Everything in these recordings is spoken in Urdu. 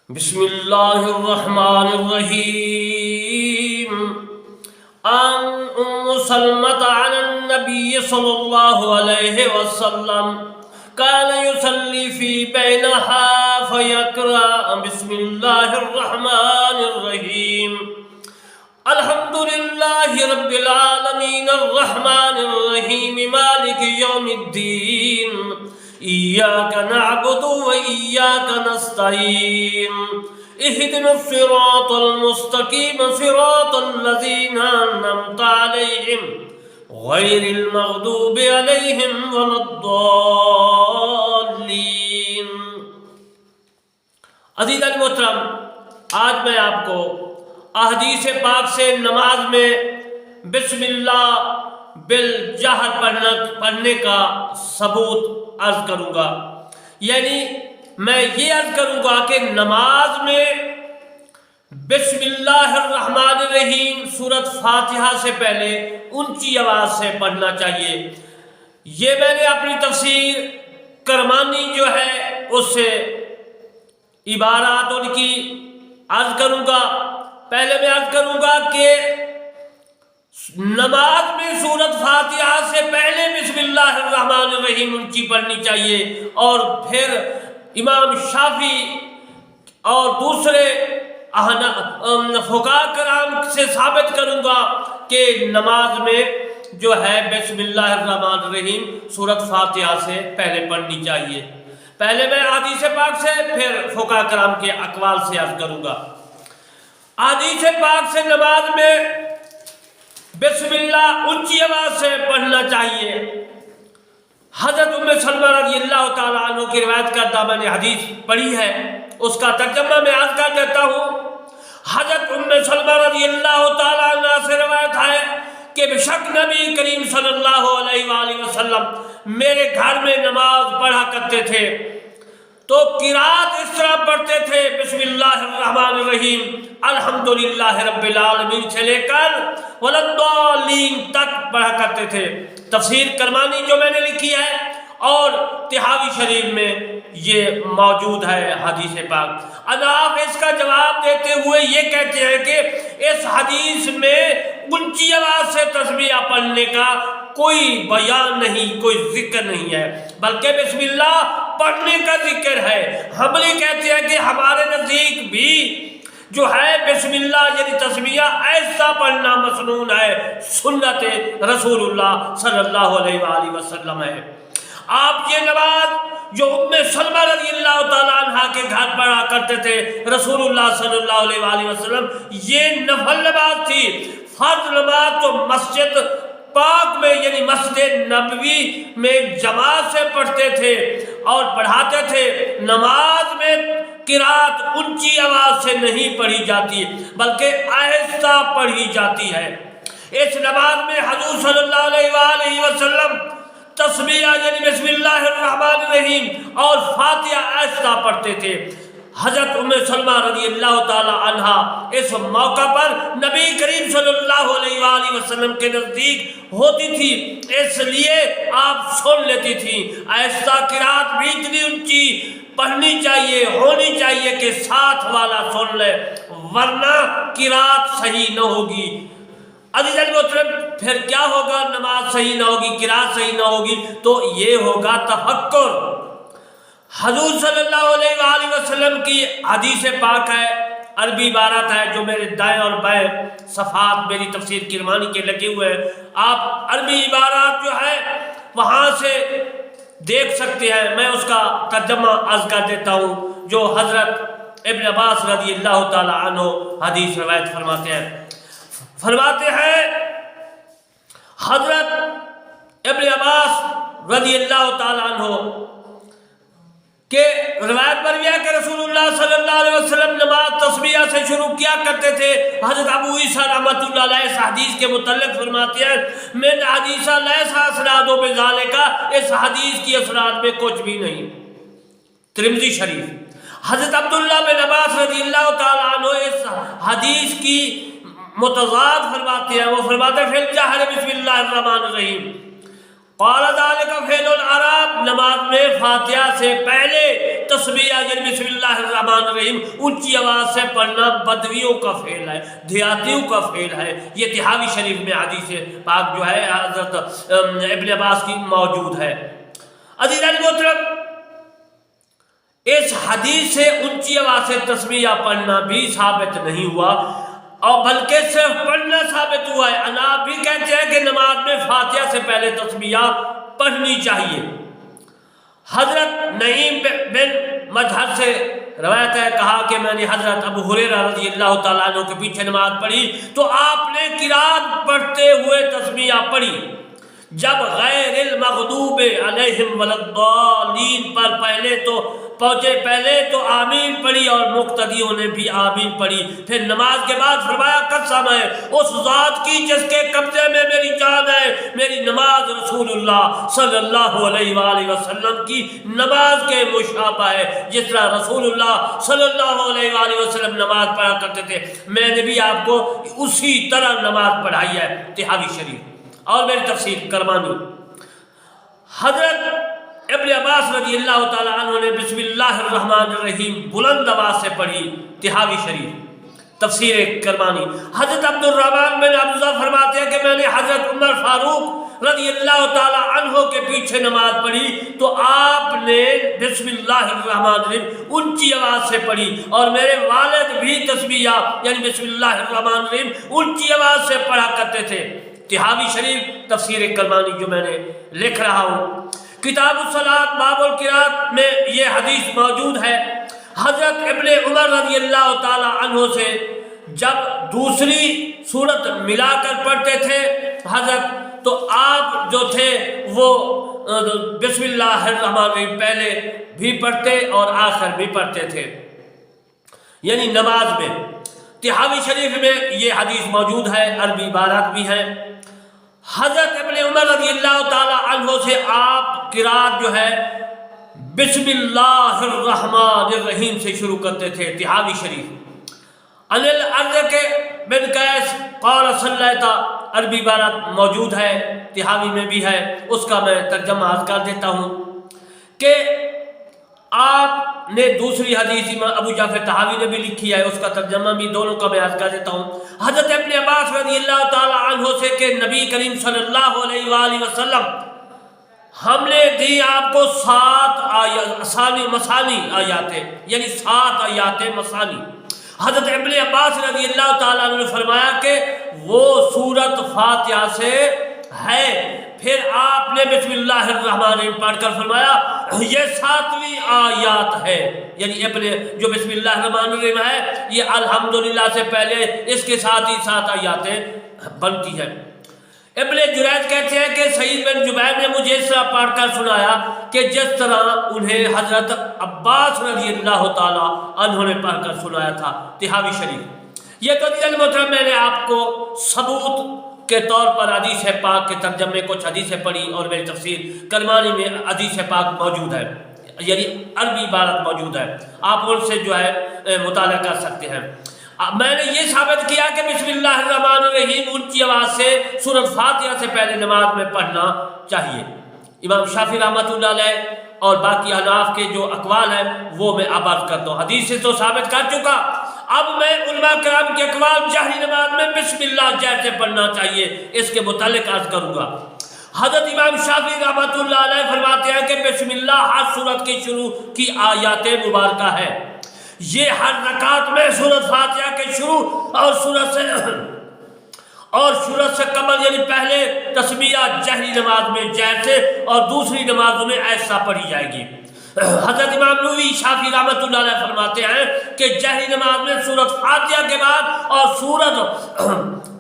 بسم الله الرحمن الرحيم. عن سلمة عن النبي صلى الله عليه وسلم كان يصلي في بينها فيقرأ بسم الله الرحمن الرحيم الحمد لله رب العالمين الرحمن الرحيم مالك يوم الدين إياك نعبد وإياك نستعين اهدنا الصراط المستقيم صراط الذين أنعمت عليهم غير المغضوب عليهم ولا الضالين. عزیز محترم، آج میں آپ کو احادیث پاک سے نماز میں بسم اللہ بالجہر پڑھنے کا ثبوت عرض کروں گا. یعنی میں یہ عرض کروں گا کہ نماز میں بسم اللہ الرحمن الرحیم سورۃ فاتحہ سے پہلے اونچی آواز سے پڑھنا چاہیے. یہ میں نے اپنی تفسیر کرمانی جو ہے اس سے عبارات ان کی عرض کروں گا. پہلے میں عرض کروں گا کہ نماز میں سورۃ فاتحہ سے پہلے بسم اللہ الرحمن الرحیم اونچی پڑھنی چاہیے، اور پھر امام شافعی اور دوسرے فقہاء کرام سے ثابت کروں گا کہ نماز میں جو ہے بسم اللہ الرحمن الرحیم سورۃ فاتحہ سے پہلے پڑھنی چاہیے. پہلے میں حدیث پاک سے پھر فقہاء کرام کے اقوال سے عرض کروں گا. حدیث پاک سے نماز میں بسم اللہ اونچی آواز سے پڑھنا چاہیے. حضرت ام سلمہ رضی اللہ تعالیٰ عنہ کی روایت کردہ میں نے حدیث پڑھی ہے، اس کا ترجمہ میں عرض کر دیتا ہوں. حضرت ام سلمہ رضی اللہ تعالیٰ عنہ سے روایت ہے کہ بے شک نبی کریم صلی اللہ علیہ وآلہ وسلم میرے گھر میں نماز پڑھا کرتے تھے تو قرات اس طرح پڑھتے تھے بسم اللہ الرحمن الرحیم الحمدللہ رب العالمین سے لے کر وللضالین تک پڑھا کرتے تھے. تفسیر کرمانی جو میں نے لکھی ہے اور طحاوی شریف میں یہ موجود ہے حدیث پاک. آپ اس کا جواب دیتے ہوئے یہ کہتے ہیں کہ اس حدیث میں اونچی آواز سے تسبیح پڑھنے کا کوئی بیان نہیں، کوئی ذکر نہیں ہے، بلکہ بسم اللہ پڑھنے کا ذکر ہے. ہم یہ کہتے ہیں کہ ہمارے نزدیک بھی جو ہے بسم اللہ یعنی تسبیح ایسا پڑھنا مسنون ہے، سنت رسول اللہ صلی اللہ علیہ وآلہ وسلم ہے. آپ یہ نماز جو ام سلمہ رضی اللہ تعالیٰ عنہ کے گھر پڑھا کرتے تھے رسول اللہ صلی اللہ علیہ وآلہ وسلم، یہ نفل نماز تھی. فرض نماز تو مسجد پاک میں یعنی مسجد نبوی میں جماعت سے پڑھتے تھے اور پڑھاتے تھے. نماز میں قرات اونچی آواز سے نہیں پڑھی جاتی بلکہ آہستہ پڑھی جاتی ہے. اس نماز میں حضور صلی اللہ علیہ وآلہ وسلم تسبیح یعنی بسم اللہ الرحمن الرحیم اور فاتحہ آہستہ پڑھتے تھے. حضرت ام سلمہ رضی اللہ تعالی عنہ اس موقع پر نبی کریم صلی اللہ علیہ وآلہ وسلم کے نزدیک ہوتی تھی، اس لیے آپ سن لیتی تھی. آہستہ قرات بھی اتنی اونچی پڑھنی چاہیے، ہونی چاہیے کہ ساتھ والا سن لے، ورنہ قرات صحیح نہ ہوگی. عزیز محترم، پھر کیا ہوگا؟ نماز صحیح نہ ہوگی، قرات صحیح نہ ہوگی تو یہ ہوگا تفکر. حضور صلی اللہ علیہ وآلہ وسلم کی حدیث پاک ہے، عربی عبارت ہے جو میرے دائیں اور بائیں صفحات میری تفسیر کرمانی کے لگے ہوئے ہیں. آپ عربی عبارات جو ہے وہاں سے دیکھ سکتے ہیں. میں اس کا ترجمہ عرض کر دیتا ہوں جو حضرت ابن عباس رضی اللہ تعالی عنہ حدیث روایت فرماتے ہیں. حضرت ابن عباس رضی اللہ تعالی عنہ کہ روایت پر یہ ہے کہ رسول اللہ صلی اللہ علیہ وسلم نماز تسبیح سے شروع کیا کرتے تھے. حضرت ابو عیسیٰ رحمۃ اللہ علیہ اس حدیث کے متعلق فرماتے ہیں من حدیث لیس اسناد بذالک، اس حدیث کی اسناد میں کچھ بھی نہیں. ترمذی شریف. حضرت عبداللہ بن عباس رضی اللہ تعالیٰ عنہ اس حدیث کی متضاد فرماتے ہیں. وہ فرماتے ہیں فی الجہر بسم اللہ الرحمن الرحیم قال ذلك فعل العرب، نماز میں فاتحہ سے پہلے تسبیح یعنی بسم اللہ الرحمن الرحیم اونچی آواز سے پڑھنا بدویوں کا فعل ہے، دیہاتیوں کا فعل ہے۔ یہ تحاوی شریف میں حدیث پاک جو ہے حضرت ابن عباس کی موجود ہے۔ عزیزان محترم، اس حدیث سے اونچی آواز سے تسبیح پڑھنا بھی ثابت نہیں ہوا، اور بلکہ صرف پڑھنا ثابت ہوا ہے۔ آپ بھی کہتے ہیں کہ نماز میں فاتحہ سے پہلے تسبیح پڑھنی چاہیے۔ حضرت نعیم بن مجہر سے روایت ہے، کہا کہ میں نے حضرت ابو ہریرہ رضی اللہ تعالیٰ عنہ کے پیچھے نماز پڑھی تو آپ نے قرات پڑھتے ہوئے تسبیح پڑھی۔ جب غیر المغضوب علیہم ولا الضالین پر پہلے تو آمین پڑھی اور مقتدیوں نے بھی آمین پڑھی۔ پھر نماز کے بعد فرمایا قسم ہے اس ذات کی جس کے قبضے میں میری جان ہے، میری نماز رسول اللہ صلی اللہ علیہ وآلہ وسلم کی نماز کے مشابہ ہے۔ جس طرح رسول اللہ صلی اللہ علیہ وآلہ وسلم نماز پڑھا کرتے تھے، میں نے بھی آپ کو اسی طرح نماز پڑھائی ہے۔ تحاوی شریف اور میری تفسیر کرمانی۔ حضرت ابن عباس رضی اللہ تعالیٰ عنہ نے بسم اللہ الرحمن الرحیم بلند آواز سے پڑھی، تحاوی شریف، تفسیر کرمانی۔ حضرت عبد الرحمن بن عبداللہ فرماتے ہیں کہ میں نے حضرت عمر فاروق رضی اللہ تعالیٰ عنہ کے پیچھے نماز پڑھی تو آپ نے بسم اللہ الرحمن الرحیم اونچی آواز سے پڑھی، اور میرے والد بھی تسبیح یعنی بسم اللہ الرحمن الرحیم اونچی آواز سے پڑھا کرتے تھے۔ تحاوی شریف، تفسیر کرمانی جو میں نے لکھ رہا ہوں۔ کتاب الصلاۃ باب القرات میں یہ حدیث موجود ہے۔ حضرت ابن عمر رضی اللہ تعالی عنہ سے جب دوسری سورت ملا کر پڑھتے تھے حضرت، تو آپ جو تھے وہ بسم اللہ الرحمن الرحیم پہلے بھی پڑھتے اور آخر بھی پڑھتے تھے، یعنی نماز میں۔ تحاوی شریف میں یہ حدیث موجود ہے، عربی عبارات بھی ہیں۔ حضرت ابن عمر رضی اللہ تعالی عنہ سے آپ قرات جو ہے بسم اللہ الرحمن الرحیم سے شروع کرتے تھے۔ تحاوی شریف۔ ان الارض کے بن قیس قال صلیت، عربی عبارت موجود ہے، تحاوی میں بھی ہے، اس کا میں ترجمہ عرض کر دیتا ہوں کہ آپ نے دوسری حدیث امام ابو جعفر طحاوی نے بھی لکھی ہے، اس کا ترجمہ بھی دونوں کا میں عرض کر دیتا ہوں۔ حضرت ابن عباس رضی اللہ تعالی عنہ سے کہ نبی کریم صلی اللہ علیہ وآلہ وسلم ہم نے دی آپ کو 7 مثانی آیاتیں، یعنی 7 آیات مثانی۔ حضرت ابن عباس رضی اللہ تعالیٰ عنہ نے فرمایا کہ وہ سورت فاتحہ سے ہے۔ پھر آپ نے بسم اللہ الرحمن الرحیم پڑھ کر فرمایا یہ 7ویں آیات ہے، یعنی جو بسم اللہ الرحمن الرحیم ہے یہ الحمدللہ سے پہلے اس کے ساتھ ہی 7 آیاتیں بنتی ہیں۔ ابن جریج کہتے ہیں کہ سعید بن جبیر نے مجھے اس طرح پڑھ کر سنایا کہ جس طرح انہیں حضرت عباس رضی اللہ تعالیٰ عنہ نے پڑھ کر سنایا تھا۔ تحاوی شریف۔ یہ تو عزیزان محترم میں نے آپ کو ثبوت کے طور پر حدیث پاک کے ترجمے کچھ حدیثیں پڑھی اور میری تفسیر کرمانی میں حدیث پاک موجود ہے، یعنی عربی عبارت موجود ہے، آپ ان سے جو ہے مطالعہ کر سکتے ہیں۔ میں نے یہ ثابت کیا کہ بسم اللہ الرحمن الرحیم اونچی آواز سے سورۃ فاتحہ سے پہلے نماز میں پڑھنا چاہیے۔ امام شافعی رحمۃ اللہ علیہ اور باقی احناف کے جو اقوال ہیں وہ میں اب عرض کرتا ہوں، حدیث سے تو ثابت کر چکا۔ اب میں علماء کرام کے اقوال جہری نماز میں بسم اللہ جیسے پڑھنا چاہیے اس کے متعلق عرض کروں گا۔ حضرت امام شافعی رحمۃ اللہ علیہ فرماتے ہیں کہ بسم اللہ ہر سورت کی شروع کی آیات مبارکہ ہے، یہ ہر رکعت میں سورۃ فاتحہ کے شروع اور سورت سے قبل یعنی پہلے تسبیح جہری نماز میں جیسے اور دوسری نمازوں میں ایسا پڑھی جائے گی۔ حضرت امام نووی شافعی رحمۃ اللہ علیہ فرماتے ہیں کہ جہری نماز میں سورۃ فاتحہ کے بعد اور سورت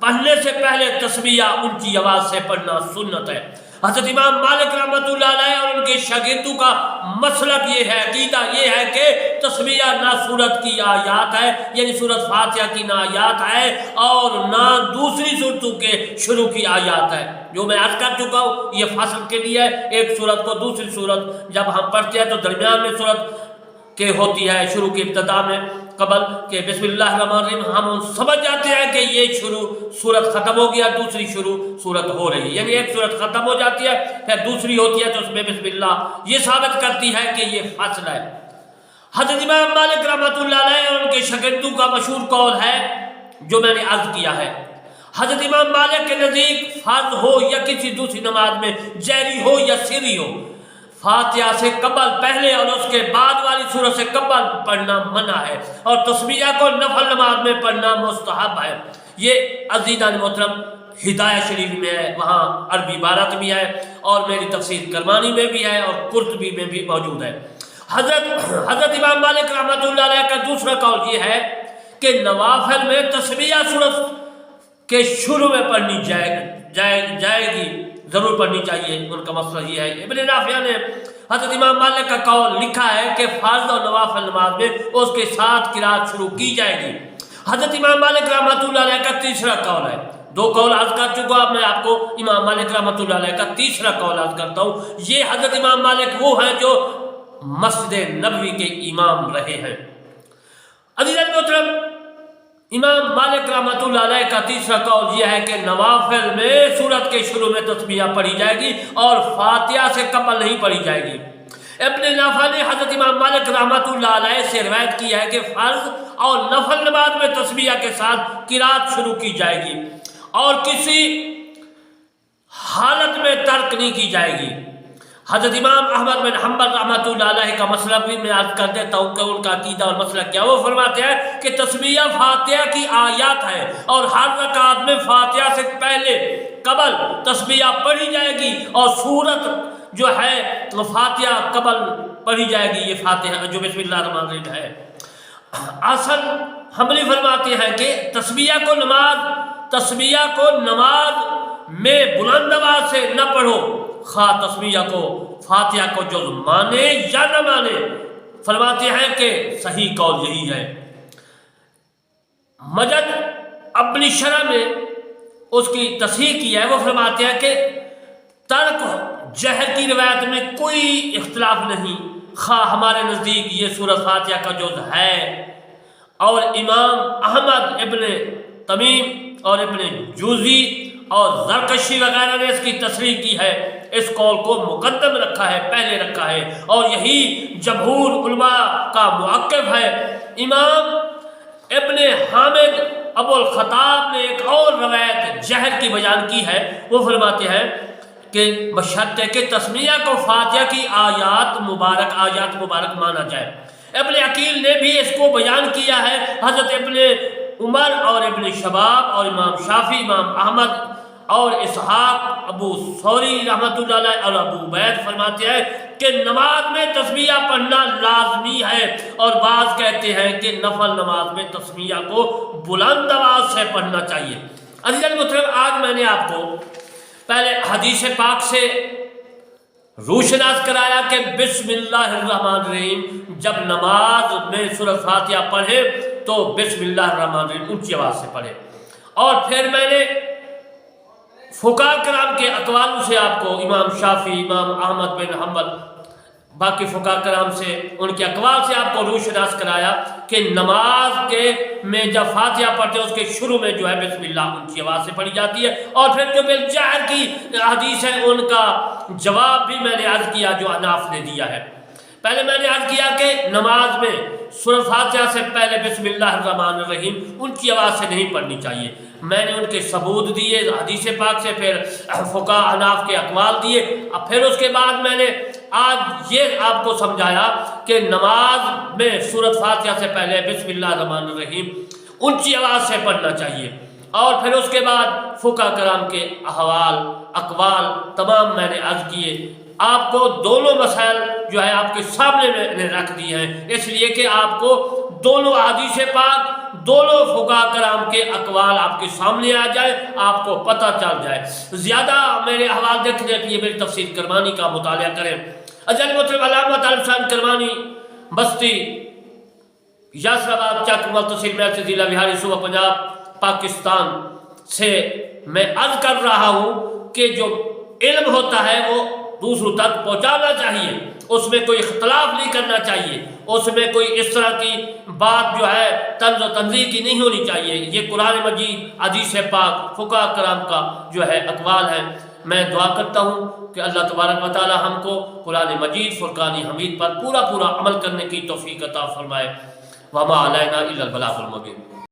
پڑھنے سے پہلے تسبیح اونچی آواز سے پڑھنا سنت ہے۔ حضرت امام مالک رحمۃ اللہ علیہ اور ان کے شاگردوں کا مسلک یہ ہے، عقیدہ یہ ہے کہ تسبیح نہ سورت کی آیات ہے، یعنی سورت فاتحہ کی نہ آیات ہے اور نہ دوسری صورتوں کے شروع کی آیات ہے۔ جو میں عرض کر چکا ہوں یہ فصل کے لیے ہے، ایک سورت کو دوسری سورت جب ہم پڑھتے ہیں تو درمیان میں سورت کے ہوتی ہے، شروع کی ابتدا میں قبل کہ بسم اللہ الرحمن الرحیم ہم سمجھ جاتے ہیں کہ یہ شروع صورت ختم ہو گیا، دوسری شروع صورت ہو رہی ہے، یعنی ایک صورت ختم ہو جاتی ہے پھر دوسری ہوتی ہے تو اس میں بسم اللہ، یہ ثابت کرتی ہے کہ یہ فصل ہے۔ حضرت امام مالک رحمۃ اللہ علیہ اور ان کے شاگردوں کا مشہور قول ہے جو میں نے عرض کیا ہے، حضرت امام مالک کے نزدیک فرض ہو یا کسی دوسری نماز میں جہری ہو یا سری ہو، فاتحہ سے قبل پہلے اور اس کے بعد والی سورت سے قبل پڑھنا منع ہے، اور تسمیہ کو نفل نماز میں پڑھنا مستحب ہے۔ یہ عزیزان محترم ہدایہ شریف میں ہے، وہاں عربی عبارت بھی ہے اور میری تفسیر کرمانی میں بھی ہے اور قرطبی میں بھی موجود ہے۔ حضرت امام مالک رحمۃ اللہ علیہ کا دوسرا قول یہ ہے کہ نوافل میں تسمیہ سورت کے شروع میں پڑھنی جائے گی، ضرور پڑھنی چاہیے، ان کا مسئلہ یہ ہے۔ ابن نافع نے حضرت امام مالک کا قول لکھا ہے کہ فرض اور نوافل نماز میں اس کے ساتھ قرات شروع کی جائے گی۔ حضرت امام مالک رحمۃ اللہ علیہ کا تیسرا قول ہے، دو قول عرض کر چکا، اب میں آپ کو امام مالک رحمۃ اللہ علیہ کا تیسرا قول عرض کرتا ہوں۔ یہ حضرت امام مالک وہ ہیں جو مسجد نبوی کے امام رہے ہیں۔ عزیزان محترم، امام مالک رحمۃ اللہ علیہ کا تیسرا قول یہ ہے کہ نوافل میں سورت کے شروع میں تسمیہ پڑھی جائے گی اور فاتحہ سے قبل نہیں پڑھی جائے گی۔ ابن نافع نے حضرت امام مالک رحمۃ اللہ علیہ سے روایت کی ہے کہ فرض اور نفل نماز میں تسمیہ کے ساتھ قرات شروع کی جائے گی اور کسی حالت میں ترک نہیں کی جائے گی۔ حضرت امام احمد بن حنبل رحمۃ اللہ علیہ کا مسئلہ بھی میں عرض کر دیتا ہوں کہ ان کا عقیدہ اور مسئلہ کیا، وہ فرماتے ہیں کہ تسمیہ فاتحہ کی آیات ہے اور ہر رکعت میں فاتحہ سے پہلے قبل تسمیہ پڑھی جائے گی اور سورت جو ہے فاتحہ قبل پڑھی جائے گی، یہ فاتحہ جو بسم اللہ الرحمن الرحیم ہے۔ اصل حنبلی فرماتے ہیں کہ تسمیہ کو نماز میں بلند آواز سے نہ پڑھو، خواہ تسمیہ کو فاتحہ کو جو مانے یا نہ مانے۔ فرماتے ہیں کہ صحیح قول یہی ہے۔ مجد اپنی شرح میں اس کی تصحیح کی ہے، وہ فرماتے ہیں کہ ترک جہر کی روایت میں کوئی اختلاف نہیں، خواہ ہمارے نزدیک یہ سورۃ فاتحہ کا جز ہے، اور امام احمد ابن تمیم اور ابن جوزی اور زرکشی وغیرہ نے اس کی تصریح کی ہے، اس قول کو مقدم رکھا ہے، پہلے رکھا ہے، اور یہی جمہور علماء کا موقف ہے۔ امام ابن حامد ابو الخطاب نے ایک اور روایت جہر کی بیان کی ہے، وہ فرماتے ہیں کہ بشرطے کہ تسمیہ کو فاتحہ کی آیات مبارک مانا جائے۔ ابن عقیل نے بھی اس کو بیان کیا ہے۔ حضرت ابن عمر اور ابن شباب اور امام شافعی، امام احمد اور اسحاق، ابو ثوری رحمۃ اللہ علیہ اور ابو عبید فرماتے ہیں کہ نماز میں تسمیہ پڑھنا لازمی ہے، اور بعض کہتے ہیں کہ نفل نماز میں تسمیہ کو بلند آواز سے پڑھنا چاہیے۔ عزیزان محترم، آج میں نے آپ کو پہلے حدیث پاک سے روشناس کرایا کہ بسم اللہ الرحمن الرحیم جب نماز میں سورۃ فاتحہ پڑھے تو بسم اللہ الرحمن الرحیم اونچی آواز سے پڑھے، اور پھر میں نے فقہاء کرام کے اقوالوں سے آپ کو امام شافعی، امام احمد بن حنبل، باقی فقہاء کرام سے ان کے اقوال سے آپ کو روشناس کرایا کہ نماز کے میں جب فاتحہ پڑھتے ہیں اس کے شروع میں جو ہے بسم اللہ اونچی آواز سے پڑھی جاتی ہے، اور پھر جو بالجہر کی حدیث ہے ان کا جواب بھی میں نے عرض کیا جو اناف نے دیا ہے۔ پہلے میں نے عرض کیا کہ نماز میں سورۃ فاتحہ سے پہلے بسم اللہ الرحمن الرحیم اونچی آواز سے نہیں پڑھنی چاہیے۔ میں نے ان کے ثبوت دیے حدیث پاک سے، پھر فقہاء اناف کے اقوال دیے، اب پھر اس کے بعد میں نے آج یہ آپ کو سمجھایا کہ نماز میں سورۃ فاتحہ سے پہلے بسم اللہ الرحمن الرحیم اونچی آواز سے پڑھنا چاہیے، اور پھر اس کے بعد فقہاء کرام کے اقوال تمام میں نے عرض کیے۔ آپ کو دونوں مسائل جو ہے آپ کے سامنے میں نے رکھ دی ہیں، اس لیے کہ آپ کو دونوں حدیث پاک، دونوں فقہاء کرام کے اقوال آپ کے سامنے آ جائے، آپ کو پتہ چل جائے۔ زیادہ میرے حوالے دیکھنے کے لیے میری تفسیر کرمانی کا مطالعہ کریں۔ عزیزان محترم، علامہ طالب حسین کرمانی بستی یاسر آباد چک تحصیل محل ضلع بہاری صوبہ پنجاب پاکستان سے میں عرض کر رہا ہوں کہ جو علم ہوتا ہے وہ دوسروں تک پہنچانا چاہیے، اس میں کوئی اختلاف نہیں کرنا چاہیے، اس میں کوئی اس طرح کی بات جو ہے طنز و تنظیر کی نہیں ہونی چاہیے۔ یہ قرآن مجید، حدیث پاک، فقہاء کرام کا جو ہے اقوال ہے۔ میں دعا کرتا ہوں کہ اللہ تبارک و تعالی ہم کو قرآن مجید فرقان حمید پر پورا عمل کرنے کی توفیق عطا فرمائے۔ وما علینا الا البلاغ المبین۔